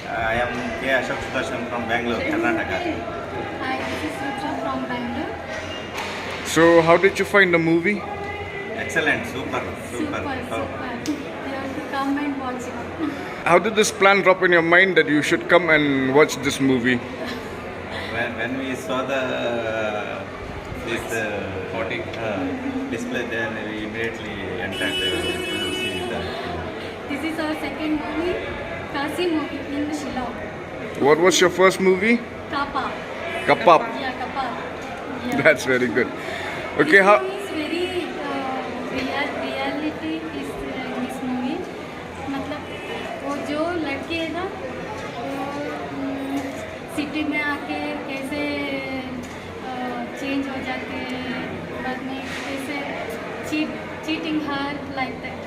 I am KO from Bangalore, Karnataka. Hi, this is Suchiang from Bangalore. So, how did you find the movie? Excellent, super. Super. You have to come and watch it. How did this plan drop in your mind that you should come and watch this movie? When we saw this display, then we immediately entered to see the. This is our second movie, Khasi movie in Shillong. What was your first movie? Kappa. Kapap. Yeah, Kappa. Yeah. That's very good. Okay, This how? movie is very reality is in this movie. मतलब वो जो लड़के है ना वो city में आके कैसे चेंज हो जाते हैं बाद में कैसे cheating her like that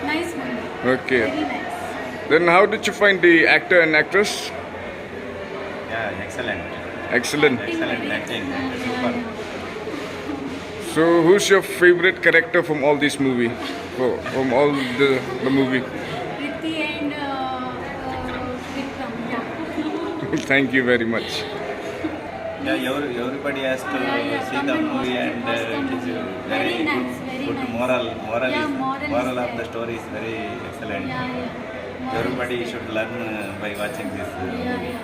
nice movie Okay. Very nice Then, how did you find the actor and actress? Yeah, excellent. Excellent. Excellent acting. Super. So, who's your favorite character from all this movie? From all the movie? Priti and Vikram yeah Thank you very much. Yeah, everybody has to see come the and movie, watch and the it is movie. very Very nice, very good nice. moral. Yeah, moral is Of the there. story is very excellent. yeah Everybody should learn by watching this. yeah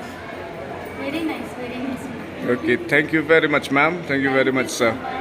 very nice movie. Okay, thank you very much, ma'am. Thank you very much, sir. Bye.